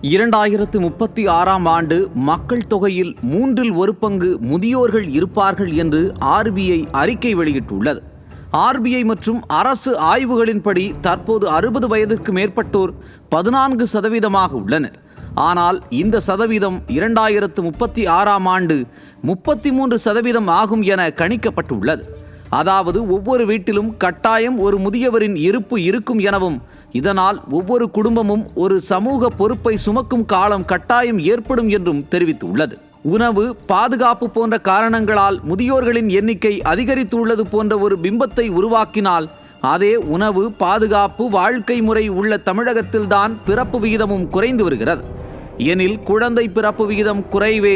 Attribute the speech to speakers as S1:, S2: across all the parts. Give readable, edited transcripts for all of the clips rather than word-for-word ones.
S1: 2036ஆம் ஆண்டு மக்கள் தொகையில் 1/3 முதியோர்கள் இருப்பார்கள் என்று RBI அறிக்கை வெளியிட்டுள்ளது. RBI மற்றும் அரசு ஆய்வுகளின்படி தற்போது 60 வயதிற்கு மேற்பட்டோர் 14% உள்ளனர். ஆனால் இந்த சதவீதம் 2036ஆம் ஆண்டு 33% ஆகும் என கணிக்கப்பட்டுள்ளது. அதாவது ஒவ்வொரு வீட்டிலும் கட்டாயம் ஒரு முதியவரின் இருப்பு இருக்கும் எனவும், இதனால் ஒவ்வொரு குடும்பமும் ஒரு சமூக பொறுப்பை சுமக்கும் காலம் கட்டாயம் ஏற்படும் என்றும் தெரிவித்துள்ளது. உணவு, பாதுகாப்பு போன்ற காரணங்களால் முதியோர்களின் எண்ணிக்கை அதிகரித்துள்ளது போன்ற ஒரு பிம்பத்தை உருவாக்கினால், அதே உணவு, பாதுகாப்பு, வாழ்க்கை முறை உள்ள தமிழகத்தில்தான் பிறப்பு விகிதமும் குறைந்து வருகிறது. எனில் குழந்தை பிறப்பு விகிதம் குறைவே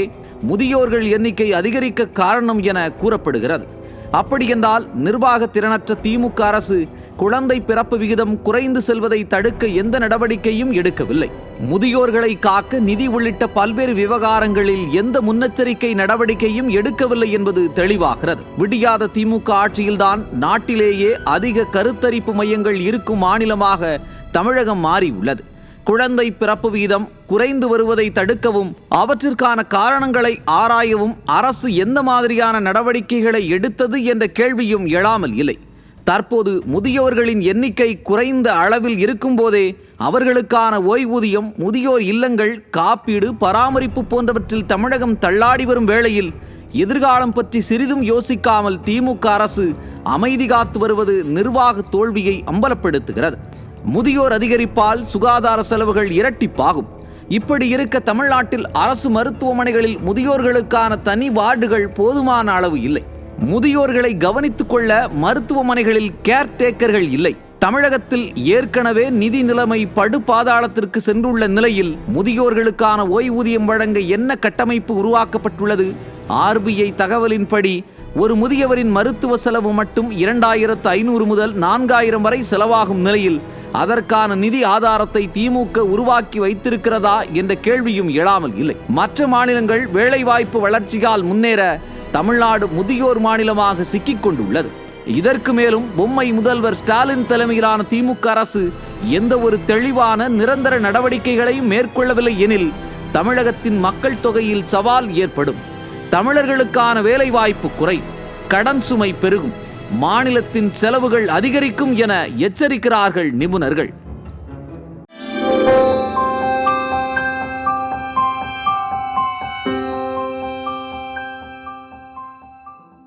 S1: முதியோர்கள் எண்ணிக்கை அதிகரிக்க காரணம் என கூறப்படுகிறது. அப்படியென்றால் நிர்வாக திறனற்ற திமுக அரசு குழந்தை பிறப்பு விகிதம் குறைந்து செல்வதை தடுக்க எந்த நடவடிக்கையும் எடுக்கவில்லை. முதியோர்களை காக்க நிதி உள்ளிட்ட பல்வேறு விவகாரங்களில் எந்த முன்னெச்சரிக்கை நடவடிக்கையும் எடுக்கவில்லை என்பது தெளிவாகிறது. விடியாத திமுக ஆட்சியில்தான் நாட்டிலேயே அதிக கருத்தரிப்பு மையங்கள் இருக்கும் மாநிலமாக தமிழகம் மாறியுள்ளது. குழந்தை பிறப்பு வீதம் குறைந்து வருவதை தடுக்கவும், அவற்றிற்கான காரணங்களை ஆராயவும் அரசு எந்த மாதிரியான நடவடிக்கைகளை எடுத்தது என்ற கேள்வியும் எழாமல் இல்லை. தற்போது முதியோர்களின் எண்ணிக்கை குறைந்த அளவில் இருக்கும்போதே அவர்களுக்கான ஓய்வூதியம், முதியோர் இல்லங்கள், காப்பீடு, பராமரிப்பு போன்றவற்றில் தமிழகம் தள்ளாடி வரும் வேளையில் எதிர்காலம் பற்றி சிறிதும் யோசிக்காமல் திமுக அரசு அமைதி காத்து வருவது நிர்வாக தோல்வியை அம்பலப்படுத்துகிறது. முதியோர் அதிகரிப்பால் சுகாதார செலவுகள் இரட்டிப்பாகும். இப்படி இருக்க தமிழ்நாட்டில் அரசு மருத்துவமனைகளில் முதியோர்களுக்கான தனி வார்டுகள் போதுமான அளவு இல்லை. முதியோர்களை கவனித்துக் கொள்ள மருத்துவமனைகளில் கேர்டேக்கர்கள் இல்லை. தமிழகத்தில் ஏற்கனவே நிதி நிலைமை படுபாதாளத்திற்கு சென்றுள்ள நிலையில் முதியோர்களுக்கான ஓய்வூதியம் வழங்க என்ன கட்டமைப்பு உருவாக்கப்பட்டுள்ளது? RBI தகவலின்படி ஒரு முதியவரின் மருத்துவ செலவு மட்டும் 2500 முதல் 4000 வரை செலவாகும் நிலையில் அதற்கான நிதி ஆதாரத்தை திமுக உருவாக்கி வைத்திருக்கிறதா என்ற கேள்வியும் எழாமல் இல்லை. மற்ற மாநிலங்கள் வேலைவாய்ப்பு வளர்ச்சியால் முன்னேற தமிழ்நாடு முதியோர் மாநிலமாக சிக்கிக் கொண்டுள்ளது. இதற்கு மேலும் பொம்மை முதல்வர் ஸ்டாலின் தலைமையிலான திமுக அரசு எந்த ஒரு தெளிவான நிரந்தர நடவடிக்கைகளையும் மேற்கொள்ளவில்லை எனில் தமிழகத்தின் மக்கள் தொகையில் சவால் ஏற்படும். தமிழர்களுக்கான வேலைவாய்ப்பு குறையும், கடன் சுமை பெருகும், மாநிலத்தின் செலவுகள் அதிகரிக்கும் என எச்சரிக்கிறார்கள் நிபுணர்கள்.